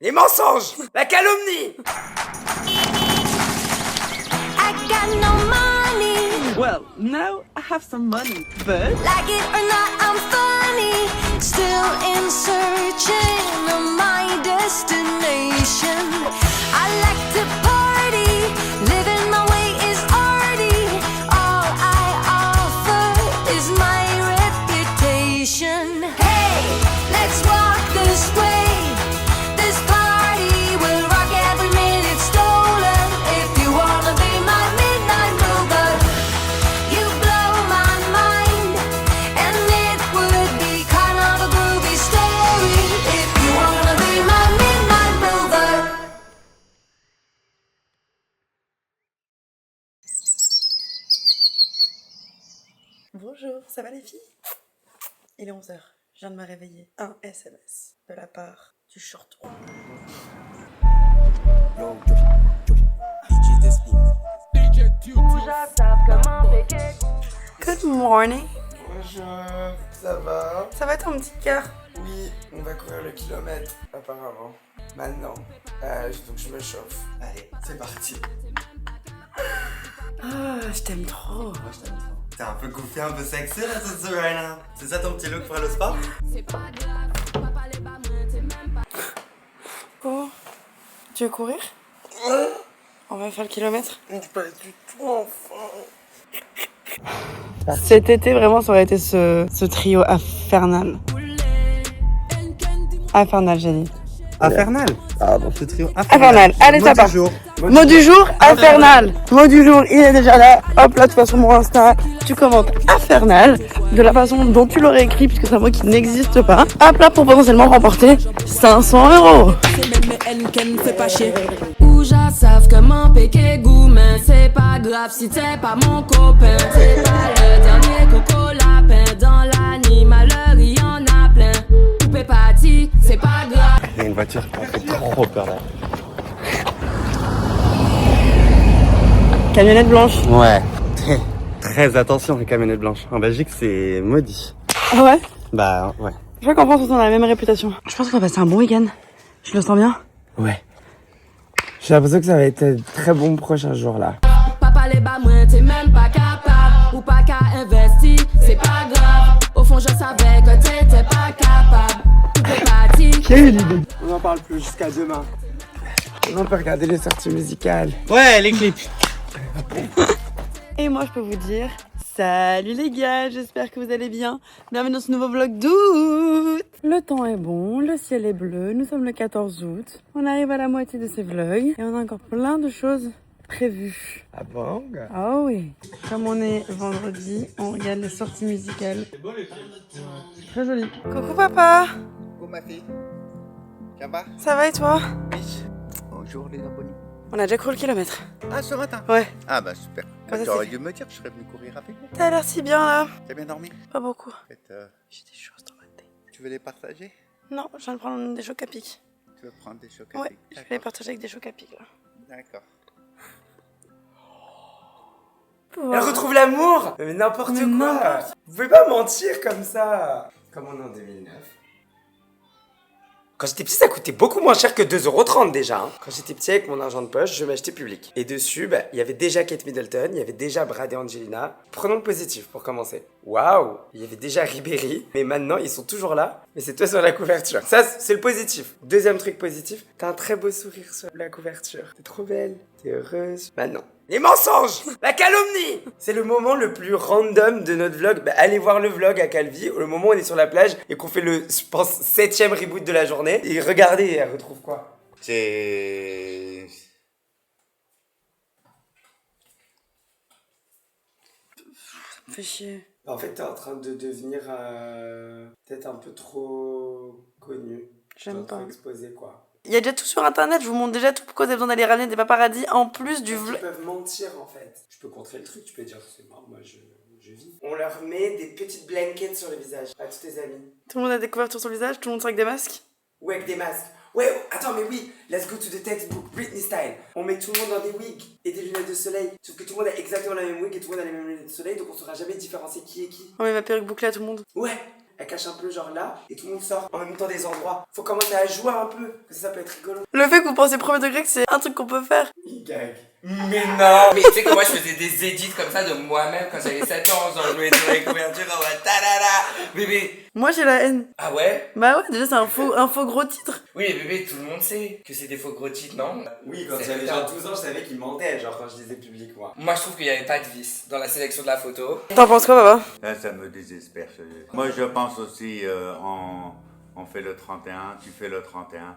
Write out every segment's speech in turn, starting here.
Les mensonges, la calomnie. I got no money. Well, now I have some money, but Like it or not, I'm funny. Still in searching of my destination. I like to party. Living my way is arty. All I offer is my reputation. Hey, let's walk this way. This party will rock every minute stolen. If you wanna be my midnight mover, you blow my mind. And it would be kind of a groovy story. If you wanna be my midnight mover. Bonjour, ça va les filles? Il est 11h, je viens de me réveiller. Un SMS de la part du short rouge. Good morning. Bonjour, ça va? Ça va ton petit cœur? Oui, on va courir le kilomètre, apparemment. Maintenant, donc je me chauffe. Allez, c'est parti. Ah, je t'aime trop. Moi je t'aime trop. T'es un peu goofy, un peu sexy là, cette Serena. C'est ça ton petit look pour aller au sport? Oh, tu veux courir? On va faire le kilomètre? Pas du tout, enfin. Cet été, vraiment, ça aurait été ce trio infernal. Infernal, j'ai dit. Infernal. Ah bon, ce trio Infernal. Allez, ça Mot part. du jour. Mot du jour, infernal. Mot du jour, il est déjà là. Hop là, tu vas sur mon Insta, tu commentes infernal de la façon dont tu l'aurais écrit, puisque c'est un mot qui n'existe pas. Hop là, pour potentiellement remporter 500 €. C'est même mes haines qu'elle me fait pas chier. Ouja savent comment péquer goût, mais c'est pas grave si t'es pas mon copain. C'est pas le dernier coco lapin. Dans l'animaleur, il y en a plein. Coupé parti, c'est pas grave. Il y a une voiture qui m'a fait trop peur là. Camionnette blanche. Ouais. Très attention les camionnettes blanches. En Belgique c'est maudit. Ah ouais? Bah ouais. Je vois qu'en France, on a la même réputation. Je pense qu'on va passer un bon week-end. Je le sens bien. Ouais. J'ai l'impression que ça va être un très bon prochain jour là. Papa les bas, moi t'es même pas capable. Ou pas qu'à investir, c'est pas grave. Au fond, je savais que t'étais pas capable. Coupé parti. On n'en parle plus jusqu'à demain. On peut regarder les sorties musicales. Ouais, les clips. Et moi, je peux vous dire, salut les gars, j'espère que vous allez bien. Bienvenue dans ce nouveau vlog d'août. Le temps est bon, le ciel est bleu, nous sommes le 14 août. On arrive à la moitié de ces vlogs et on a encore plein de choses prévues. Ah bon? Ah oui. Comme on est vendredi, on regarde les sorties musicales. C'est beau les films. Très joli. Coucou papa. Coucou ma fille. Ça va? Ça va et toi? Oui. Bonjour les abonnés. On a déjà couru le kilomètre. Ah, ce matin? Ouais. Ah bah super. Bah, ça, Tu aurais c'est- dû me dire, je serais venu courir avec vous. T'as l'air si bien là. T'as bien dormi? Pas beaucoup. En fait, J'ai des choses dans ma tête. tu veux les partager? Non, je viens de prendre des chocs à pic. Tu veux prendre des chocs à Ouais, pic? je vais les partager avec des chocs à pic là. D'accord. Elle retrouve l'amour. Mais n'importe Mais quoi. n'importe- Vous pouvez pas mentir comme ça. Comme on est en 2009. Quand j'étais petit, ça coûtait beaucoup moins cher que 2,30 € déjà. Hein. Quand j'étais petit, avec mon argent de poche, je m'achetais Public. Et dessus, bah, il y avait déjà Kate Middleton, il y avait déjà Brad et Angelina. Prenons le positif pour commencer. Waouh! Il y avait déjà Ribéry, mais maintenant, ils sont toujours là. Mais c'est toi sur la couverture. Ça, c'est le positif. Deuxième truc positif, t'as un très beau sourire sur la couverture. T'es trop belle, t'es heureuse. Maintenant, les mensonges! La calomnie! C'est le moment le plus random de notre vlog. Bah, allez voir le vlog à Calvi, le moment où on est sur la plage et qu'on fait le, je pense, 7ème reboot de la journée. Et regardez, elle retrouve quoi? C'est... Ça me fait chier. En fait, t'es en train de devenir peut-être un peu trop connu. J'aime pas. Exposé, quoi. Il y a déjà tout sur internet, je vous montre déjà tout pourquoi vous avez besoin d'aller ramener des paparazzis en plus du Ils vlog. peuvent mentir en fait. Tu peux contrer le truc, tu peux dire c'est mort, moi je vis. On leur met des petites blankets sur le visage à tous tes amis. Tout le monde a des couvertures sur le visage, tout le monde sort avec des masques. Ou avec des masques. Ouais, attends, mais oui, let's go to the textbook, Britney style. On met tout le monde dans des wigs et des lunettes de soleil. Sauf que tout le monde a exactement la même wig et tout le monde a les mêmes lunettes de soleil, donc on saura jamais différencier qui est qui. On met ma perruque bouclée à tout le monde. Ouais, elle cache un peu genre là, et tout le monde sort en même temps des endroits. Faut commencer à jouer un peu, que ça peut être rigolo. Le fait que vous pensez premier degré que c'est un truc qu'on peut faire. Il gag. Mais non. Mais tu sais que moi je faisais des edits comme ça de moi-même quand j'avais 7 ans, genre je mettais dans les couvertures en mode ta-da-da. Bébé. Moi j'ai la haine. Ah ouais? Bah ouais, déjà c'est un faux gros titre. Oui mais bébé, tout le monde sait que c'est des faux gros titres, non? Oui, quand C'est j'avais putain. genre 12 ans, je savais qu'il mentait, genre quand je disais public, moi. Moi je trouve qu'il n'y avait pas de vice dans la sélection de la photo. T'en penses quoi, papa? Là, ça me désespère. Moi, je pense aussi, on fait le 31, tu fais le 31.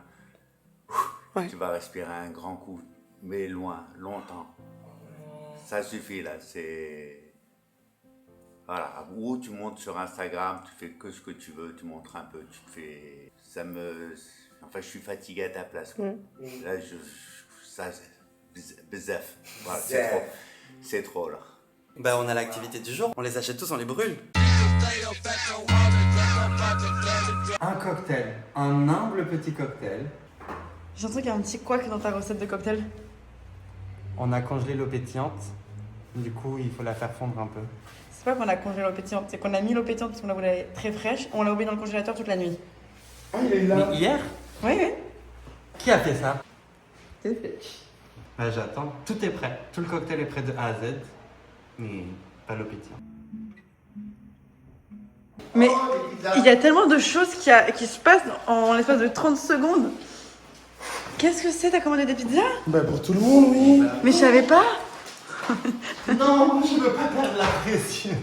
Ouais. Tu vas respirer un grand coup, mais loin, longtemps. Ça suffit, là, c'est... Voilà, ou tu montes sur Instagram, tu fais que ce que tu veux, tu montres un peu, tu te fais... Ça me... Enfin, je suis fatigué à ta place. Quoi. Là, ça, c'est... Bzef. Voilà, c'est trop. C'est trop, là. Bah, on a l'activité du jour, on les achète tous, on les brûle. Un cocktail, un humble petit cocktail. J'ai l'impression qu'il y a un petit couac dans ta recette de cocktail. On a congelé l'eau pétillante, du coup, il faut la faire fondre un peu. C'est pas qu'on a congelé l'eau pétillante, c'est qu'on a mis l'eau pétillante parce qu'on la voulait très fraîche, on l'a oublié dans le congélateur toute la nuit. Ah, il est là. Mais hier, Oui, oui. qui a fait ça? C'est fait. Bah, j'attends, tout est prêt. Tout le cocktail est prêt de A à Z, mais pas l'eau pétillante. Mais il y a tellement de choses qui se passent en l'espace de 30 secondes. Qu'est-ce que c'est? T'as commandé des pizzas? Bah, pour tout le monde, oui. Mais je savais pas. Non, je veux pas perdre la pression.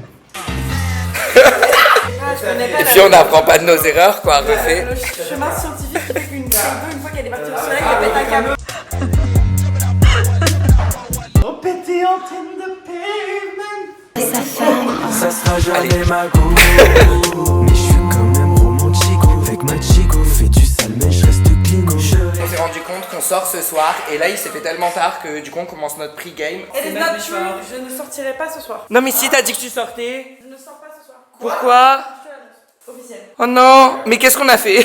Et puis on n'apprend pas de nos erreurs quoi, refait. Le chemin scientifique qui fait qu'une CO2, une fois qu'elle est partie au soleil, elle pète un câble. Oh, pété antenne de pavement. Ça sera jamais ma go. Mais je suis quand même romantico. Avec ma chico, fais du sale mais je reste clingo. On s'est rendu compte qu'on sort ce soir et là il s'est fait tellement tard que du coup on commence notre pre-game. Et not true, je ne sortirai pas ce soir. Non mais si t'as dit que tu sortais. Je ne sors pas ce soir. Pourquoi? Officiel. Oh non, mais qu'est-ce qu'on a fait?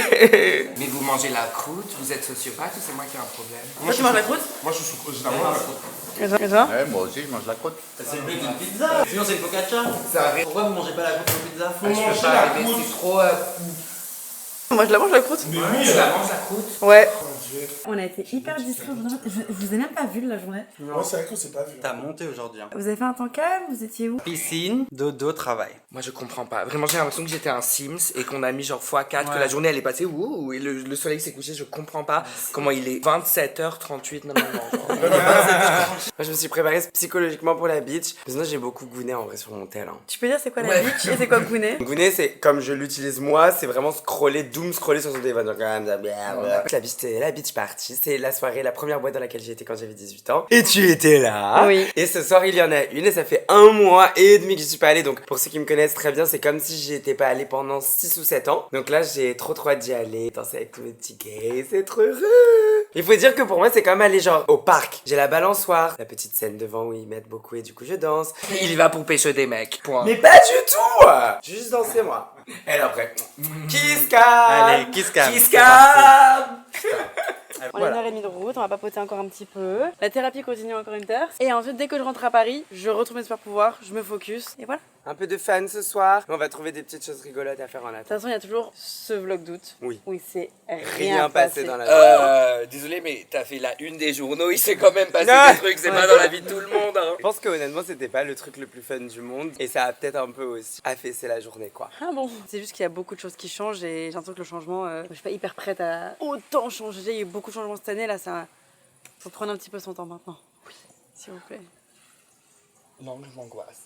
Mais vous mangez la croûte, vous êtes sociopathe ou c'est moi qui ai un problème? Toi tu manges la croûte? Moi je suis généralement la croûte. Et toi? Ouais, moi aussi, je mange la croûte. C'est le but d'une pizza. Sinon, c'est une focaccia. Ça arrive. Pourquoi vous mangez pas la croûte aux pizzas? Je peux pas arriver, c'est trop. Moi je la mange la croûte. Mais oui, Tu la manges la croûte? Ouais. On a été hyper distraits. Je vous ai même pas vu de la journée. Non, c'est vrai qu'on s'est pas vu. T'as monté aujourd'hui. Hein. Vous avez fait un temps calme? Vous étiez où? Piscine, dodo, travail. Moi je comprends pas. Vraiment j'ai l'impression que j'étais un Sims et qu'on a mis genre x4, que la journée elle est passée ouh, et le soleil s'est couché. Je comprends pas comment il est 27h38 normalement. Genre. Moi, je me suis préparée psychologiquement pour la beach. Sinon, j'ai beaucoup gouiné en vrai sur mon tel. Hein. Tu peux dire c'est quoi la Ouais. beach et c'est quoi gouiner? Gouiner, c'est comme je l'utilise moi, c'est vraiment doom scroller sur son téléphone. Genre, quand même, la beach, c'était la beach party. C'est la soirée, la première boîte dans laquelle j'ai été quand j'avais 18 ans. Et tu étais là. Oui. Et ce soir, il y en a une et ça fait 1 mois et demi que je suis pas allée. Donc, pour ceux qui me connaissent très bien, c'est comme si j'étais pas allée pendant 6 ou 7 ans. Donc là, j'ai trop hâte d'y aller, danser avec tous mes petits gays, c'est trop heureux. Il faut dire que pour moi, c'est comme aller genre au parc. J'ai la balançoire, la petite scène devant où ils mettent beaucoup et du coup je danse. Il y va pour pêcher des mecs. Point. Mais pas du tout. J'ai juste dansé moi. Et après, kiss cam. Allez, kiss cam. Kiss cam. On a 1h30 de route, on va papoter encore un petit peu. La thérapie continue encore une heure. Et ensuite, dès que je rentre à Paris, je retrouve mes super pouvoirs, je me focus. Et voilà. Un peu de fun ce soir. On va trouver des petites choses rigolotes à faire en De toute attendant. façon, il y a toujours ce vlog d'août. Oui. Où il s'est Rien passé dans la journée. Désolé mais t'as fait la une des journaux, il s'est quand même passé Non. des trucs, c'est pas dans la vie de tout le monde hein. Je pense que honnêtement, c'était pas le truc le plus fun du monde. Et ça a peut-être un peu aussi affaissé la journée quoi. Ah bon? C'est juste qu'il y a beaucoup de choses qui changent et j'ai l'impression que le changement, je suis pas hyper prête à autant changer. Il y a eu beaucoup de changements cette année là, ça. Faut prendre un petit peu son temps maintenant. Oui, s'il vous plaît. Non, je m'angoisse.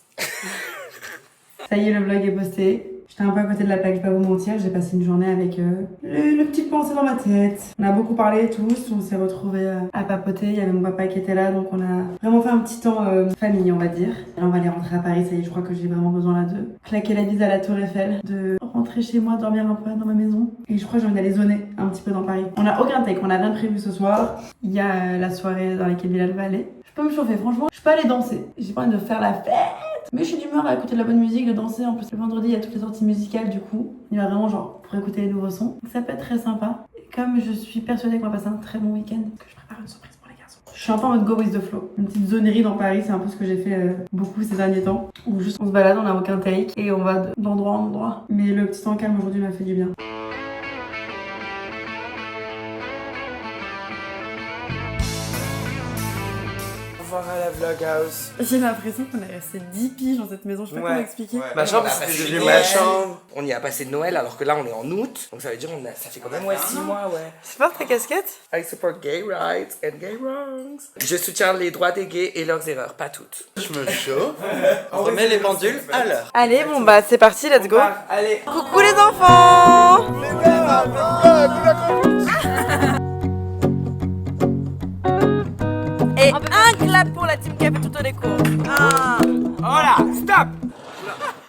Ça y est, le vlog est posté. J'étais un peu à côté de la plaque, je vais pas vous mentir. J'ai passé une journée avec le petit pensée dans ma tête. On a beaucoup parlé tous, on s'est retrouvés à papoter. Il y avait mon papa qui était là, donc on a vraiment fait un petit temps famille, on va dire. Et là, on va aller rentrer à Paris, ça y est, je crois que j'ai vraiment besoin là de claquer la bise à la Tour Eiffel, de rentrer chez moi, dormir un peu dans ma maison. Et je crois que j'ai envie d'aller zoner un petit peu dans Paris. On a aucun take, on a rien prévu ce soir. Il y a la soirée dans laquelle Bilal va aller. Je peux me chauffer, franchement, je peux aller danser. J'ai pas envie de faire la fête. Mais je suis d'humeur à écouter de la bonne musique, de danser. En plus, le vendredi, il y a toutes les sorties musicales, du coup. Il y va vraiment, genre, pour écouter les nouveaux sons. Donc, ça peut être très sympa. Et comme je suis persuadée qu'on va passer un très bon week-end, que je prépare une surprise pour les garçons. Je suis un peu en mode go with the flow. Une petite zonerie dans Paris, c'est un peu ce que j'ai fait beaucoup ces derniers temps. Où juste on se balade, on n'a aucun take et on va d'endroit en endroit. Mais le petit temps calme aujourd'hui m'a fait du bien. À la vloghouse. J'ai l'impression qu'on est resté 10 piges dans cette maison, je sais pas comment expliquer. Ma chambre, On a c'était passé devenu Noël. ma chambre. On y a passé Noël alors que là on est en août. Donc ça veut dire ça fait quand même 6 mois, ouais. Tu portes ta casquette? I support gay rights and gay wrongs. Je soutiens les droits des gays et leurs erreurs, pas toutes. Je me chauffe. On remet les pendules à l'heure. Allez, bon bah c'est parti, let's go. Allez. Coucou les enfants. Et un clap pour la team qui a fait toutes les cours. Voilà, stop.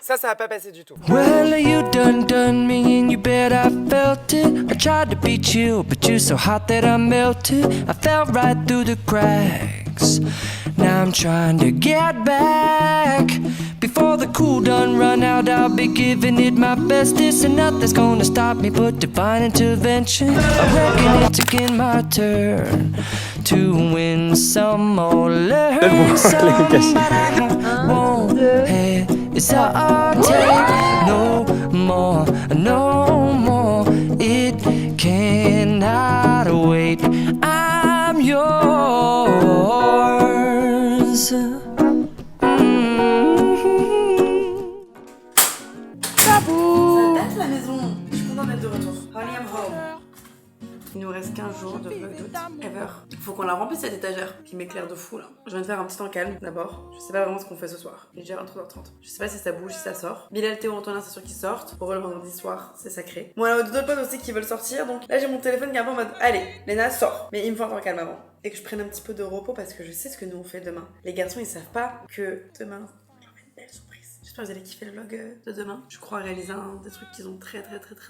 Ça va pas passer du tout. Well, you done me and you bet I felt it. I tried to beat you, but you're so hot that I melted. I fell right through the cracks. Now I'm trying to get back. Before the cool done run out, I'll be giving it my best. This and nothing's gonna stop me but divine intervention. I reckon it's again my turn to win some or learn some. But I won't hesitate no more, no more. It cannot wait. I'm yours. Ça date la maison. Je suis contente d'être de retour. Honey, I'm home. Il nous reste 15 jours de vlog d'août. Ever. Faut qu'on la remplisse cette étagère qui m'éclaire de fou là. Je viens de faire un petit temps calme d'abord. Je sais pas vraiment ce qu'on fait ce soir. Il est déjà 23h30. Je sais pas si ça bouge, si ça sort. Bilal, Théo, Antonin, c'est sûr qu'ils sortent. Pour eux, le vendredi soir, c'est sacré. Bon, alors d'autres potes aussi qui veulent sortir. Donc là, j'ai mon téléphone qui est un peu en mode allez, Léna, sort. Mais il me faut un temps calme avant. Et que je prenne un petit peu de repos parce que je sais ce que nous on fait demain. Les garçons, ils savent pas que demain, il y aura une belle surprise. J'espère que vous allez kiffer le vlog de demain. Je crois réaliser des trucs qu'ils ont très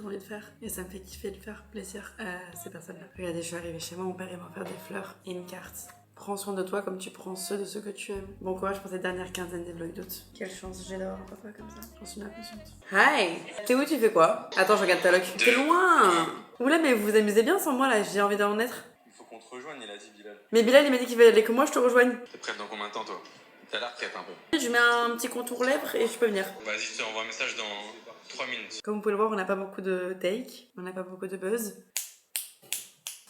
envie de faire. Et ça me fait kiffer de faire plaisir à ces personnes-là. Regardez, je suis arrivée chez moi, mon père il m'a offert des fleurs et une carte. Prends soin de toi comme tu prends ceux de ceux que tu aimes. Bon courage pour cette dernière quinzaine des vlogs d'août. Quelle chance j'ai d'avoir un papa comme ça. J'en suis inconsciente. Hi. T'es où, tu fais quoi? Attends, je regarde ta loc. T'es loin. Oula, mais vous vous amusez bien sans moi là, j'ai envie d'en être. Il faut qu'on te rejoigne, il a dit Bilal. Mais Bilal il m'a dit qu'il fallait que moi je te rejoigne. T'es prête dans combien de temps toi? T'as l'air prête un peu. Je mets un petit contour lèvres et je peux venir. Vas-y, je te renvoie un message dans 3 minutes. Comme vous pouvez le voir, on n'a pas beaucoup de take, on n'a pas beaucoup de buzz.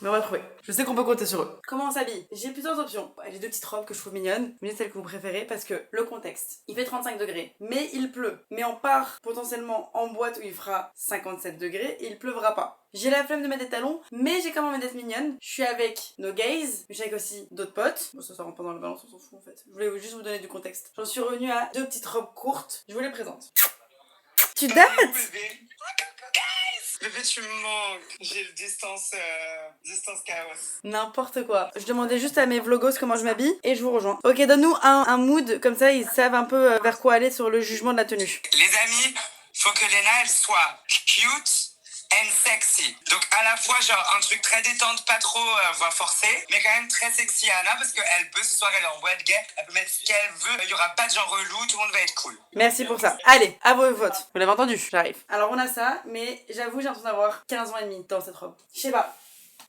Mais on va trouver. Je sais qu'on peut compter sur eux. Comment on s'habille? J'ai plusieurs options. J'ai deux petites robes que je trouve mignonnes. Mais celle que vous préférez parce que le contexte. Il fait 35 degrés. Mais il pleut. Mais on part potentiellement en boîte où il fera 57 degrés et il pleuvra pas. J'ai la flemme de mettre des talons, mais j'ai quand même envie d'être mignonne. Je suis avec nos gays, mais je suis avec aussi d'autres potes. Bon, ça rentre pas dans le balance, on s'en fout en fait. Je voulais juste vous donner du contexte. J'en suis revenue à deux petites robes courtes. Je vous les présente. Tu dates? Bébé, tu me manques. J'ai le distance chaos. N'importe quoi. Je demandais juste à mes vlogos comment je m'habille et je vous rejoins. Ok, donne-nous un mood, comme ça ils savent un peu vers quoi aller sur le jugement de la tenue. Les amis, faut que Léna, elle soit cute and sexy. Donc à la fois genre un truc très détente, pas trop voix forcée, mais quand même très sexy Anna parce qu'elle peut, ce soir elle est en boîte gay, elle peut mettre ce qu'elle veut, il y aura pas de genre relou, tout le monde va être cool. Merci pour ça. Allez, à vos votes. Vous l'avez entendu, j'arrive. Alors on a ça, mais j'avoue j'ai l'impression d'avoir 15 ans et demi dans cette robe. Je sais pas.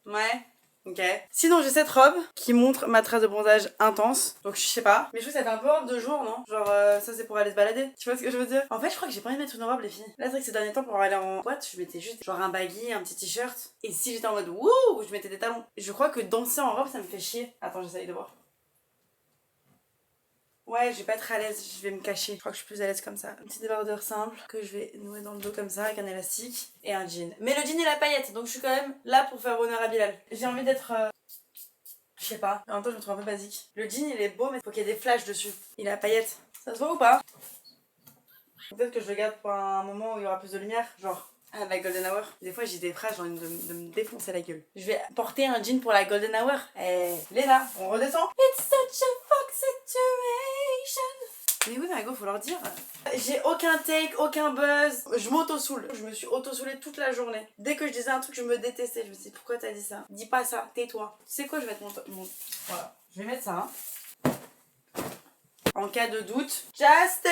Ouais. Ok. Sinon j'ai cette robe qui montre ma trace de bronzage intense. Donc je sais pas. Mais je trouve que ça fait un peu robe de jour, non? Genre ça c'est pour aller se balader. Tu vois ce que je veux dire? En fait je crois que j'ai pas envie de mettre une robe les filles. Là c'est vrai que ces derniers temps pour aller en boîte je mettais juste genre un baggy, un petit t-shirt. Et si j'étais en mode wouh, je mettais des talons. Je crois que danser en robe ça me fait chier. Attends j'essaye de voir. Ouais, je vais pas être à l'aise, je vais me cacher. Je crois que je suis plus à l'aise comme ça. Un petit débardeur simple que je vais nouer dans le dos comme ça avec un élastique et un jean. Mais le jean il a paillettes, donc je suis quand même là pour faire honneur à Bilal. J'ai envie d'être... Je sais pas. En même temps je me trouve un peu basique. Le jean il est beau mais faut qu'il y ait des flashs dessus. Il a paillettes. Ça se voit ou pas? Peut-être que je le garde pour un moment où il y aura plus de lumière. Genre... Ah, la Golden Hour. Des fois j'ai des phrases, j'ai envie de me défoncer la gueule. Je vais porter un jean pour la Golden Hour. Eh, Léna, on redescend. It's such a fuck situation. Mais oui, Margot, faut leur dire. J'ai aucun take, aucun buzz. Je m'auto-soule. Je me suis auto-soulée toute la journée. Dès que je disais un truc, je me détestais. Je me suis dit, pourquoi t'as dit ça? Dis pas ça, tais-toi. Tu sais quoi, je vais mettre mon... Voilà. Je vais mettre ça. Hein. En cas de doute, Justin,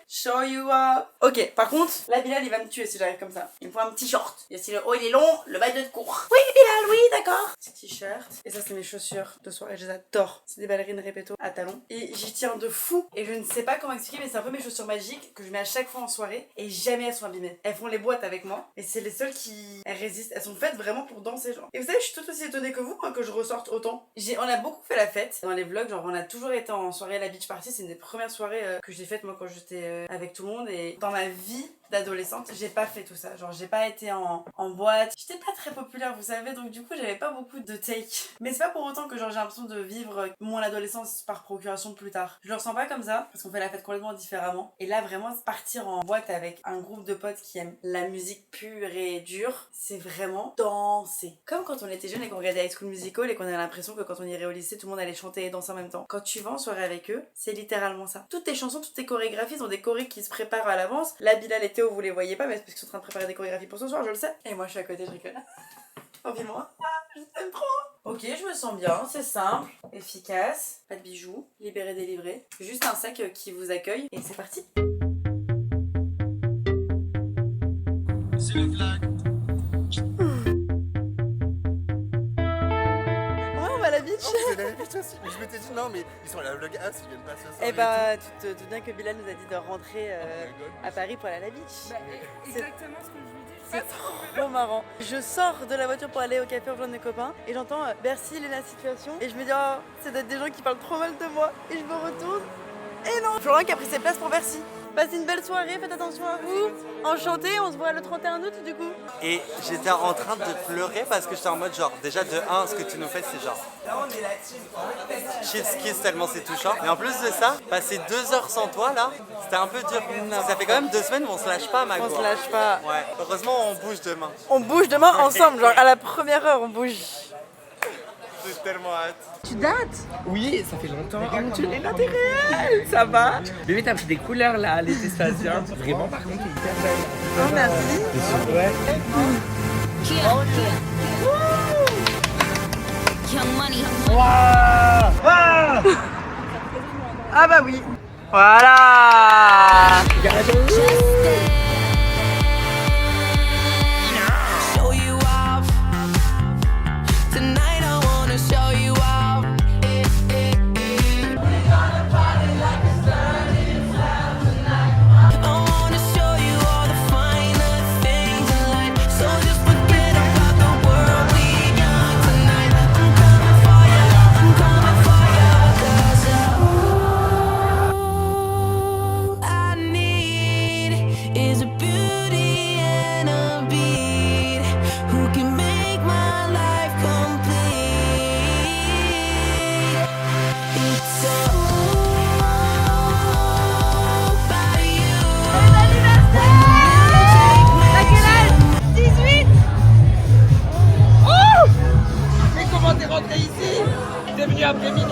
show you up. Ok, par contre, là Bilal il va me tuer si j'arrive comme ça. Il me faut un petit short. Et si le haut il est long, le bas il doit être court. Oui Bilal, oui d'accord. Petit t-shirt. Et ça c'est mes chaussures de soirée, je les adore. C'est des ballerines répéto à talons. Et j'y tiens de fou. Et je ne sais pas comment expliquer, mais c'est un peu mes chaussures magiques que je mets à chaque fois en soirée. Et jamais elles sont abîmées. Elles font les boîtes avec moi. Et c'est les seules qui elles résistent. Elles sont faites vraiment pour danser genre. Et vous savez, je suis tout aussi étonnée que vous hein, que je ressorte autant. On a beaucoup fait la fête dans les vlogs. Genre on a toujours été en soirée à la beach party. C'est une des premières soirées que j'ai faites moi quand j'étais avec tout le monde. Et dans ma vie d'adolescente, j'ai pas fait tout ça. Genre j'ai pas été en boîte. J'étais pas très populaire, vous savez, donc du coup j'avais pas beaucoup de take. Mais c'est pas pour autant que genre j'ai l'impression de vivre mon adolescence par procuration plus tard. Je le ressens pas comme ça, parce qu'on fait la fête complètement différemment. Et là vraiment partir en boîte avec un groupe de potes qui aiment la musique pure et dure, c'est vraiment danser. Comme quand on était jeune et qu'on regardait High School Musical et qu'on avait l'impression que quand on irait au lycée, tout le monde allait chanter et danser en même temps. Quand tu vas en soirée avec eux, c'est littéralement ça. Toutes tes chansons, toutes tes chorégraphies sont des chorés qui se préparent à l'avance. La Bilal et Théo, vous les voyez pas, mais c'est parce qu'ils sont en train de préparer des chorégraphies pour ce soir, je le sais. Et moi je suis à côté, je rigole. Envie-moi. Je t'aime trop. Ok, je me sens bien, c'est simple, efficace, pas de bijoux, libéré, délivré. Juste un sac qui vous accueille et c'est parti. C'est le flag. À la beach. Oh, vous allez à la beach aussi. Je m'étais dit non mais ils sont à la vlog as, ils viennent pas ce soir. Et bah tu te doutes bien que Bilal nous a dit de rentrer à Paris pour aller à la beach. Bah, exactement ce que je lui dis. C'est trop marrant. Je sors de la voiture pour aller au café rejoindre mes copains et j'entends Bercy, il est la situation et je me dis oh c'est d'être des gens qui parlent trop mal de moi et je me retourne et non, Florent qui a pris ses places pour Bercy. Passez une belle soirée, faites attention à vous. Enchanté, on se voit le 31 août du coup. Et j'étais en train de pleurer parce que j'étais en mode genre, déjà de 1, ce que tu nous fais c'est genre chef's kiss tellement c'est touchant. Et en plus de ça, passer 2 heures sans toi là, c'était un peu dur. Ça fait quand même 2 semaines où on se lâche pas Mago. On se lâche pas. Ouais, heureusement on bouge demain. On bouge demain ensemble, genre à la première heure on bouge. J'ai tellement hâte. Tu dates? Oui, ça fait longtemps. Oh mon dieu, Léna, t'es réelle! Ça va? Bébé, t'as pris des couleurs là, l'été se passe bien. Vraiment, par contre, t'es hyper belle. Oh, merci. Ouais. Ah bah oui. Voilà. Après minuit.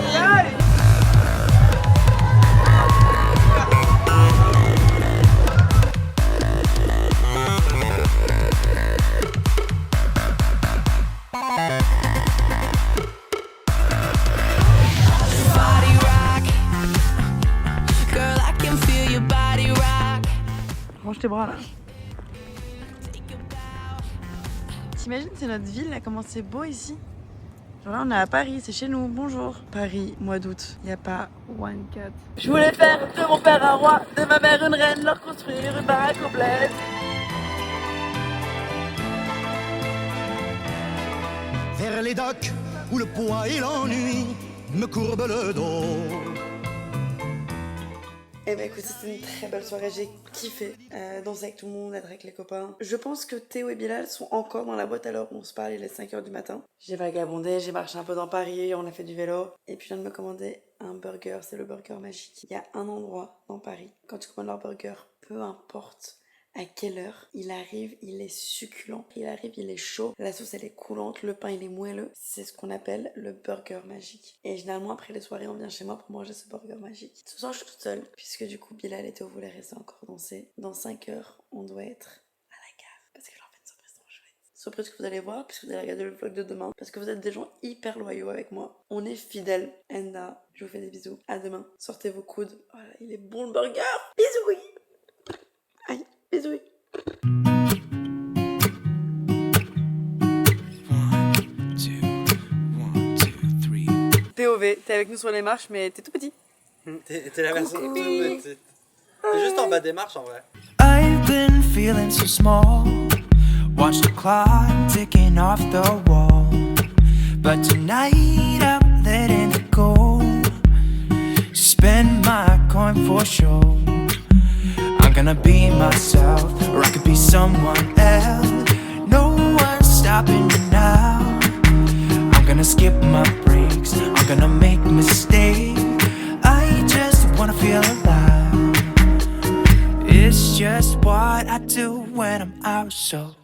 Range tes bras là. T'imagines c'est notre ville là, comment c'est beau ici. Genre là on est à Paris, c'est chez nous, bonjour. Paris, mois d'août, y a pas one cat. Je voulais faire de mon père un roi, de ma mère une reine, leur construire une baraque au bled. Vers les docks où le poids et l'ennui me courbent le dos. Eh ben écoute, c'était une très belle soirée, j'ai kiffé danser avec tout le monde, être avec les copains. Je pense que Théo et Bilal sont encore dans la boîte à l'heure où on se parle, il est 5h du matin. J'ai vagabondé, j'ai marché un peu dans Paris, on a fait du vélo. Et puis je viens de me commander un burger, c'est le burger magique. Il y a un endroit dans Paris, quand tu commandes leur burger, peu importe à quelle heure il arrive, il est succulent, il arrive, il est chaud, la sauce elle est coulante, le pain il est moelleux. C'est ce qu'on appelle le burger magique. Et généralement après les soirées on vient chez moi pour manger ce burger magique. Ce soir je suis toute seule, puisque du coup Bilal et Théo voulaient rester encore danser. Dans 5 heures on doit être à la gare, parce que je leur fais une surprise trop chouette. surprise que vous allez voir, puisque vous allez regarder le vlog de demain, parce que vous êtes des gens hyper loyaux avec moi. On est fidèles. Enda, je vous fais des bisous. À demain. Sortez vos coudes. Voilà, il est bon le burger. Bisous, oui. Aïe, bisous, oui. POV, t'es avec nous sur les marches, mais t'es tout petit. T'es la version toute petite. T'es juste en bas des marches en vrai. I've been feeling so small. Watch the clock ticking off the wall. But tonight I'm letting it go. Spend my coin for sure. I'm gonna be myself, or I could be someone else. No one's stopping me now. I'm gonna skip my breaks, I'm gonna make mistakes. I just wanna feel alive. It's just what I do when I'm out, so